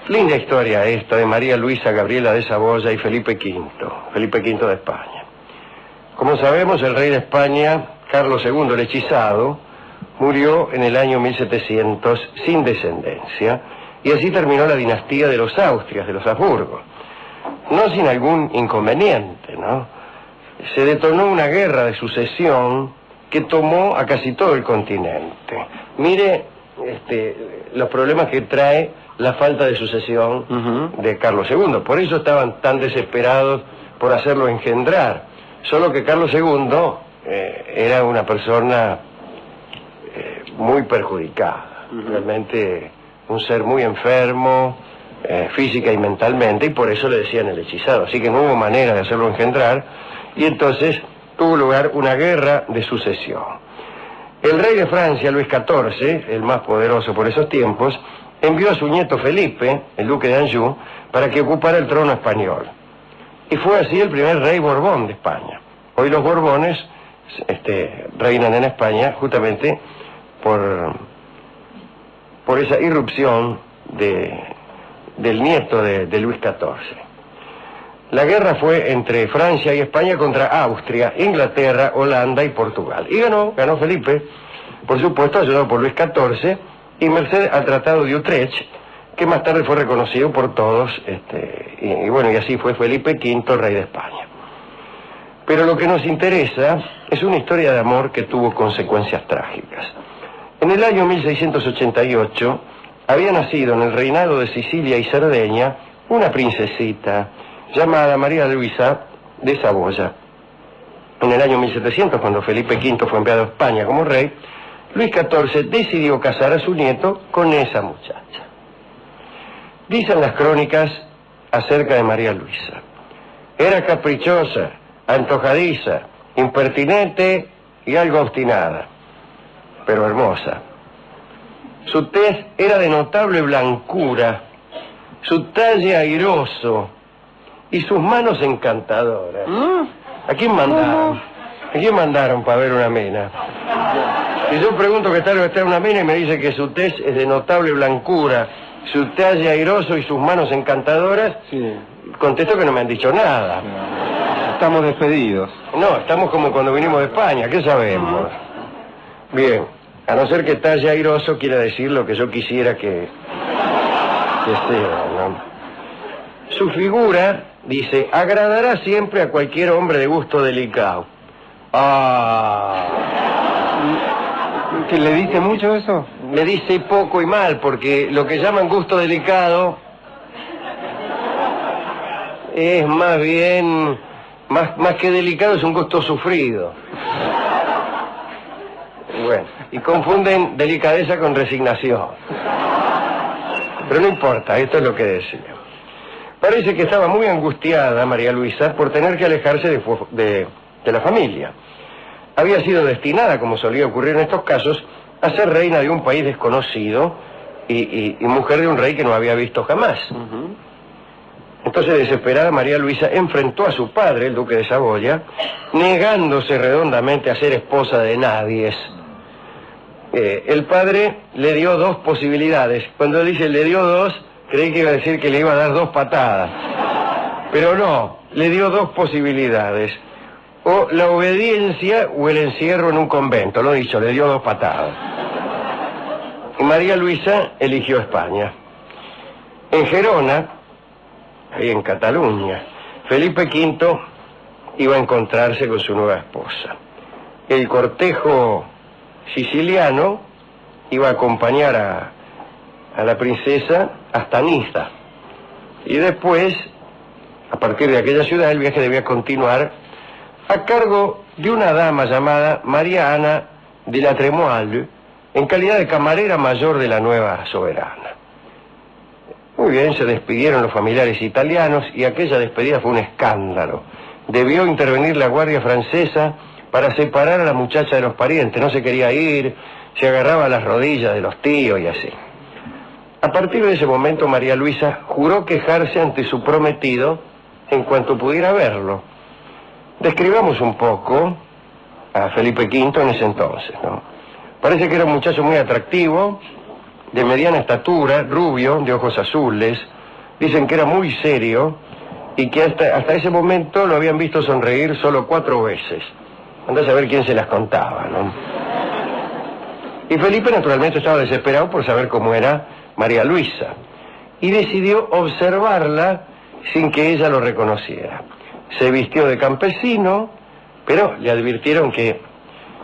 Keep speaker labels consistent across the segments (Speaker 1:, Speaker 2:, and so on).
Speaker 1: Linda historia esta de María Luisa Gabriela de Saboya y Felipe V de España. Como sabemos, el rey de España, Carlos II el Hechizado, murió en el año 1700 sin descendencia, y así terminó la dinastía de los Austrias, de los Habsburgo. No sin algún inconveniente, ¿no? Se detonó una guerra de sucesión que tomó a casi todo el continente. Mire los problemas que trae la falta de sucesión de Carlos II. Por eso estaban tan desesperados por hacerlo engendrar. Solo que Carlos II era una persona muy perjudicada. Realmente un ser muy enfermo, física y mentalmente, y por eso le decían el hechizado. Así que no hubo manera de hacerlo engendrar, y entonces tuvo lugar una guerra de sucesión. El rey de Francia, Luis XIV, el más poderoso por esos tiempos, envió a su nieto Felipe, el duque de Anjou, para que ocupara el trono español. Y fue así el primer rey Borbón de España. Hoy los Borbones reinan en España justamente por esa irrupción del nieto de Luis XIV. La guerra fue entre Francia y España contra Austria, Inglaterra, Holanda y Portugal. Y ganó Felipe, por supuesto, ayudado por Luis XIV, y merced al Tratado de Utrecht, que más tarde fue reconocido por todos, y así fue Felipe V, rey de España. Pero lo que nos interesa es una historia de amor que tuvo consecuencias trágicas. En el año 1688 había nacido en el reinado de Sicilia y Cerdeña una princesita llamada María Luisa de Saboya. En el año 1700, cuando Felipe V fue enviado a España como rey, Luis XIV decidió casar a su nieto con esa muchacha. Dicen las crónicas acerca de María Luisa: era caprichosa, antojadiza, impertinente y algo obstinada, pero hermosa. Su tez era de notable blancura, su talle airoso y sus manos encantadoras. ¿A quién mandaron? ¿A quién mandaron para ver una mina? Y yo pregunto qué tal está una mina y me dice que su tez es de notable blancura, su talle airoso y sus manos encantadoras.
Speaker 2: Sí.
Speaker 1: Contesto que no me han dicho nada.
Speaker 2: Estamos despedidos.
Speaker 1: No, estamos como cuando vinimos de España, ¿qué sabemos? Bien, a no ser que talle airoso quiera decir lo que yo quisiera que sea, ¿no? Su figura, dice, agradará siempre a cualquier hombre de gusto delicado.
Speaker 2: ¿Que le dice mucho eso?
Speaker 1: Me dice poco y mal, porque lo que llaman gusto delicado es más bien, más que delicado, es un gusto sufrido. Bueno, y confunden delicadeza con resignación. Pero no importa, esto es lo que decía. Parece que estaba muy angustiada María Luisa por tener que alejarse de la familia. Había sido destinada, como solía ocurrir en estos casos, a ser reina de un país desconocido y mujer de un rey que no había visto jamás. Entonces, desesperada, María Luisa enfrentó a su padre, el duque de Saboya, negándose redondamente a ser esposa de nadie. El padre le dio dos posibilidades. Cuando dice le dio dos, creí que iba a decir que le iba a dar dos patadas. Pero no, le dio dos posibilidades: o la obediencia o el encierro en un convento. Lo dicho, le dio dos patadas. Y María Luisa eligió España. En Gerona, ahí en Cataluña, Felipe V iba a encontrarse con su nueva esposa. El cortejo siciliano iba a acompañar a la princesa hasta Niza. Y después, a partir de aquella ciudad, el viaje debía continuar a cargo de una dama llamada María Ana de la Tremoille, en calidad de camarera mayor de la nueva soberana. Muy bien, se despidieron los familiares italianos y aquella despedida fue un escándalo. Debió intervenir la Guardia Francesa para separar a la muchacha de los parientes. No se quería ir, se agarraba a las rodillas de los tíos y así. A partir de ese momento, María Luisa juró quejarse ante su prometido en cuanto pudiera verlo. Describamos un poco a Felipe V en ese entonces, ¿no? Parece que era un muchacho muy atractivo, de mediana estatura, rubio, de ojos azules, Dicen que era muy serio y que hasta ese momento lo habían visto sonreír solo 4 veces. Andá a saber quién se las contaba, ¿no? Y Felipe naturalmente estaba desesperado por saber cómo era María Luisa y decidió observarla sin que ella lo reconociera. Se vistió de campesino, pero le advirtieron que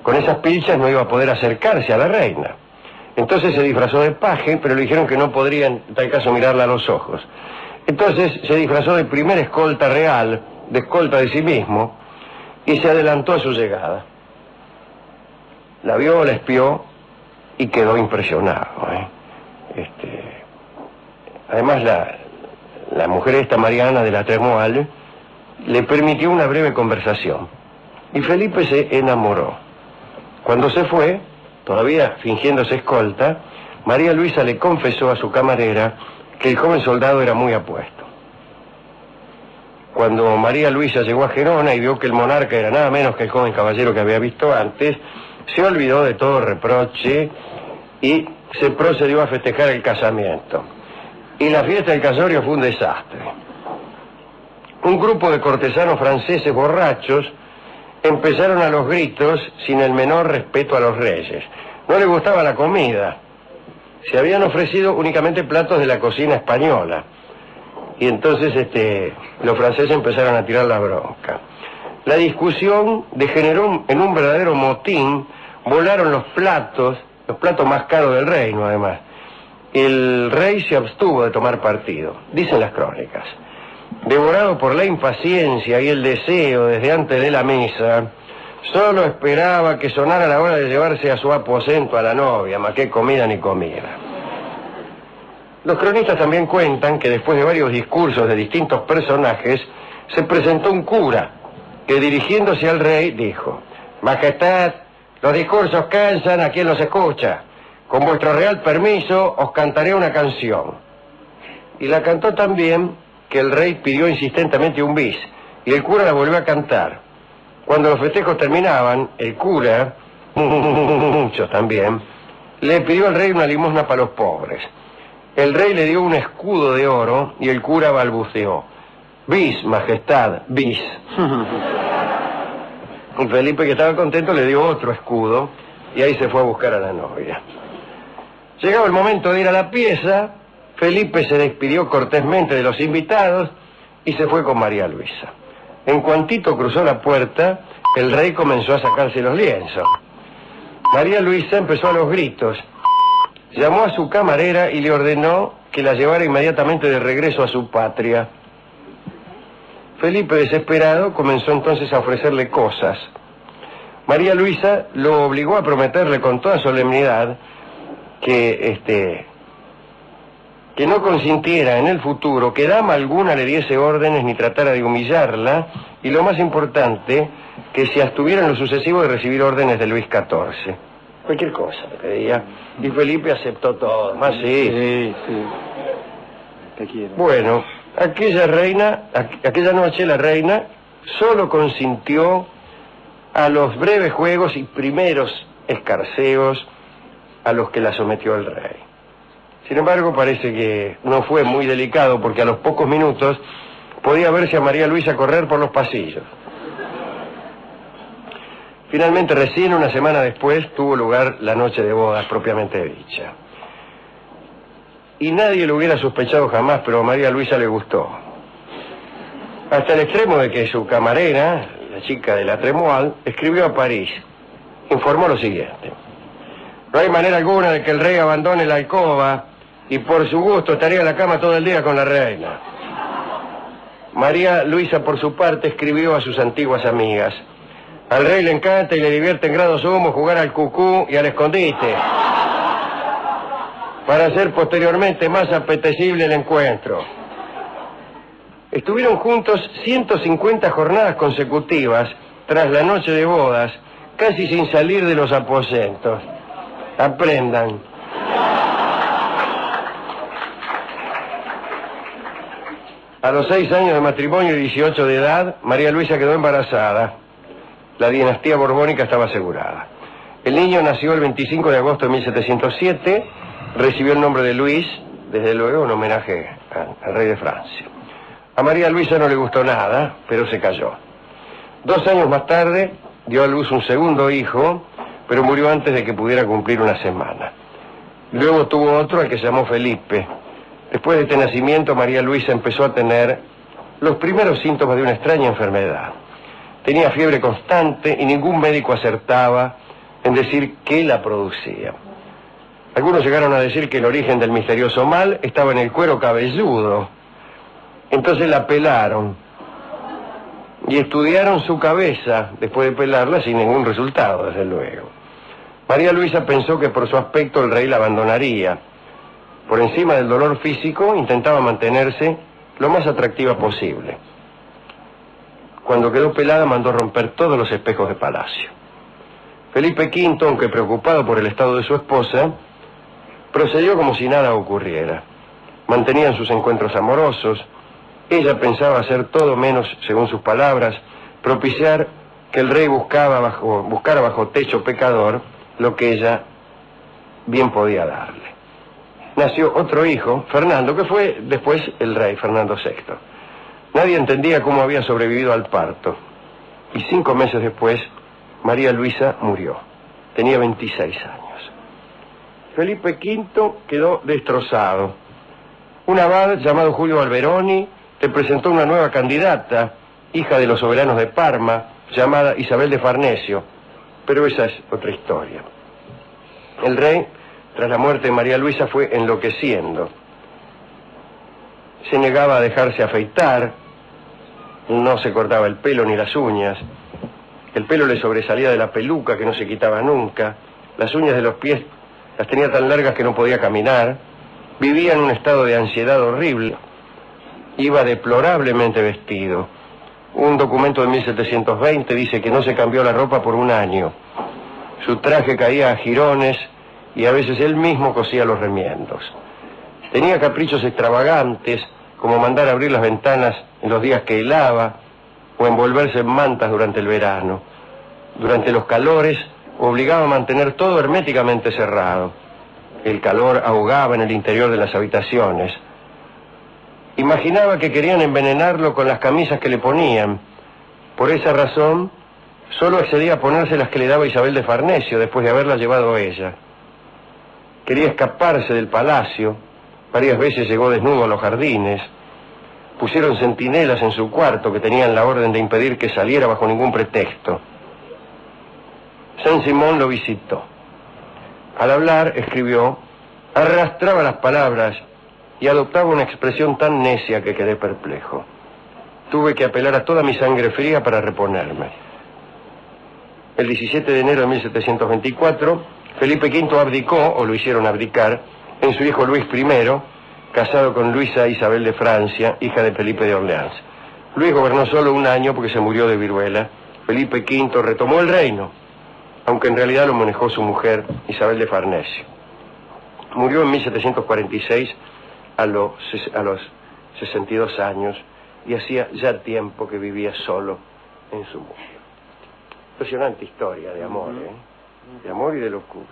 Speaker 1: con esas pilchas no iba a poder acercarse a la reina. Entonces se disfrazó de paje, pero le dijeron que no podría en tal caso mirarla a los ojos. Entonces se disfrazó de primer escolta real, de escolta de sí mismo, y se adelantó a su llegada. La vio, la espió y quedó impresionado, Además la mujer esta, Mariana de la Tremoille, le permitió una breve conversación. Y Felipe se enamoró. Cuando se fue, todavía fingiéndose escolta, María Luisa le confesó a su camarera que el joven soldado era muy apuesto. Cuando María Luisa llegó a Gerona y vio que el monarca era nada menos que el joven caballero que había visto antes, se olvidó de todo reproche y se procedió a festejar el casamiento. Y la fiesta del casorio fue un desastre. Un grupo de cortesanos franceses borrachos empezaron a los gritos sin el menor respeto a los reyes. No les gustaba la comida. Se habían ofrecido únicamente platos de la cocina española. Y entonces los franceses empezaron a tirar la bronca. La discusión degeneró en un verdadero motín. Volaron los platos más caros del reino, además. El rey se abstuvo de tomar partido, dicen las crónicas. Devorado por la impaciencia y el deseo desde antes de la mesa, solo esperaba que sonara la hora de llevarse a su aposento a la novia, más que comida ni comida. Los cronistas también cuentan que después de varios discursos de distintos personajes, se presentó un cura que, dirigiéndose al rey, dijo: Majestad, los discursos cansan a quien los escucha. Con vuestro real permiso, os cantaré una canción. Y la cantó tan bien que el rey pidió insistentemente un bis, y el cura la volvió a cantar. Cuando los festejos terminaban, el cura, muchos también, le pidió al rey una limosna para los pobres. El rey le dio un escudo de oro y el cura balbuceó: bis, majestad, bis. Y Felipe, que estaba contento, le dio otro escudo y ahí se fue a buscar a la novia. Llegado el momento de ir a la pieza, Felipe se despidió cortésmente de los invitados y se fue con María Luisa. En cuantito cruzó la puerta, el rey comenzó a sacarse los lienzos. María Luisa empezó a los gritos. Llamó a su camarera y le ordenó que la llevara inmediatamente de regreso a su patria. Felipe, desesperado, comenzó entonces a ofrecerle cosas. María Luisa lo obligó a prometerle con toda solemnidad que no consintiera en el futuro que dama alguna le diese órdenes ni tratara de humillarla, y lo más importante, que se abstuviera en lo sucesivo de recibir órdenes de Luis XIV. Cualquier cosa le pedía, y Felipe aceptó todo. Más sí. Te quiero. Bueno, aquella noche la reina solo consintió a los breves juegos y primeros escarceos a los que la sometió el rey. Sin embargo, parece que no fue muy delicado, porque a los pocos minutos podía verse a María Luisa correr por los pasillos. Finalmente, recién una semana después, tuvo lugar la noche de bodas propiamente dicha. Y nadie lo hubiera sospechado jamás, pero a María Luisa le gustó. Hasta el extremo de que su camarera, la chica de la Tremoille, escribió a París. Informó lo siguiente: no hay manera alguna de que el rey abandone la alcoba, y por su gusto estaría en la cama todo el día con la reina. María Luisa, por su parte, escribió a sus antiguas amigas: al rey le encanta y le divierte en grado sumo jugar al cucú y al escondite, para hacer posteriormente más apetecible el encuentro. Estuvieron juntos 150 jornadas consecutivas tras la noche de bodas, casi sin salir de los aposentos. Aprendan. A los 6 años de matrimonio y 18 de edad, María Luisa quedó embarazada. La dinastía borbónica estaba asegurada. El niño nació el 25 de agosto de 1707, recibió el nombre de Luis desde luego un homenaje al rey de Francia. A María Luisa no le gustó nada, pero se calló. 2 años más tarde dio a luz un segundo hijo, pero murió antes de que pudiera cumplir una semana. Luego tuvo otro al que se llamó Felipe. Después de este nacimiento, María Luisa empezó a tener los primeros síntomas de una extraña enfermedad. Tenía fiebre constante y ningún médico acertaba en decir qué la producía. Algunos llegaron a decir que el origen del misterioso mal estaba en el cuero cabelludo. Entonces la pelaron y estudiaron su cabeza después de pelarla sin ningún resultado, desde luego. María Luisa pensó que por su aspecto el rey la abandonaría. Por encima del dolor físico, intentaba mantenerse lo más atractiva posible. Cuando quedó pelada, mandó romper todos los espejos de palacio. Felipe V, aunque preocupado por el estado de su esposa, procedió como si nada ocurriera. Mantenían sus encuentros amorosos. Ella pensaba hacer todo menos, según sus palabras, propiciar que el rey buscara bajo techo pecador lo que ella bien podía darle. Nació otro hijo, Fernando, que fue después el rey, Fernando VI. Nadie entendía cómo había sobrevivido al parto. Y 5 meses después, María Luisa murió. Tenía 26 años. Felipe V quedó destrozado. Un abad llamado Julio Alberoni le presentó una nueva candidata, hija de los soberanos de Parma, llamada Isabel de Farnesio. Pero esa es otra historia. El rey, tras la muerte de María Luisa, fue enloqueciendo. Se negaba a dejarse afeitar, no se cortaba el pelo ni las uñas. El pelo le sobresalía de la peluca que no se quitaba nunca. Las uñas de los pies las tenía tan largas que no podía caminar. Vivía en un estado de ansiedad horrible. Iba deplorablemente vestido. Un documento de 1720 dice que no se cambió la ropa por 1 año. Su traje caía a jirones y a veces él mismo cosía los remiendos. Tenía caprichos extravagantes, como mandar abrir las ventanas en los días que helaba o envolverse en mantas durante el verano. Durante los calores obligaba a mantener todo herméticamente cerrado. El calor ahogaba en el interior de las habitaciones. Imaginaba que querían envenenarlo con las camisas que le ponían. Por esa razón, solo accedía a ponerse las que le daba Isabel de Farnesio después de haberla llevado ella. Quería escaparse del palacio. Varias veces llegó desnudo a los jardines. Pusieron centinelas en su cuarto que tenían la orden de impedir que saliera bajo ningún pretexto. Saint-Simon lo visitó. Al hablar, escribió, arrastraba las palabras y adoptaba una expresión tan necia que quedé perplejo. Tuve que apelar a toda mi sangre fría para reponerme. El 17 de enero de 1724, Felipe V abdicó, o lo hicieron abdicar, en su hijo Luis I, casado con Luisa Isabel de Francia, hija de Felipe de Orleans. Luis gobernó solo 1 año porque se murió de viruela. Felipe V retomó el reino, aunque en realidad lo manejó su mujer, Isabel de Farnesio. Murió en 1746 a los 62 años y hacía ya tiempo que vivía solo en su mundo. Impresionante historia de amor, de amor y de locura.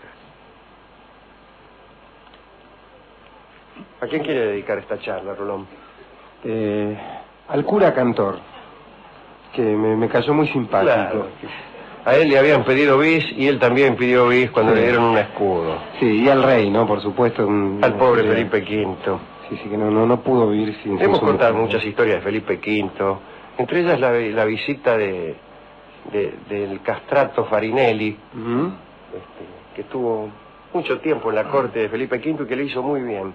Speaker 1: ¿A quién quiere dedicar esta charla, Rolón?
Speaker 2: Al cura Cantor, que me cayó muy simpático.
Speaker 1: Claro. A él le habían pedido bis y él también pidió bis cuando le dieron un escudo.
Speaker 2: Sí, y al rey, ¿no? Por supuesto.
Speaker 1: Al pobre Felipe V.
Speaker 2: Sí, que no pudo vivir sin...
Speaker 1: Hemos contado muchas historias de Felipe V, entre ellas la visita del castrato Farinelli, que estuvo mucho tiempo en la corte de Felipe V y que le hizo muy bien.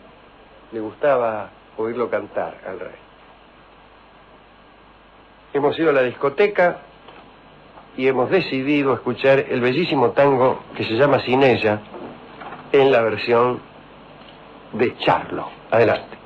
Speaker 1: Le gustaba oírlo cantar al rey. Hemos ido a la discoteca y hemos decidido escuchar el bellísimo tango que se llama Sin ella, en la versión de Charlo. Adelante.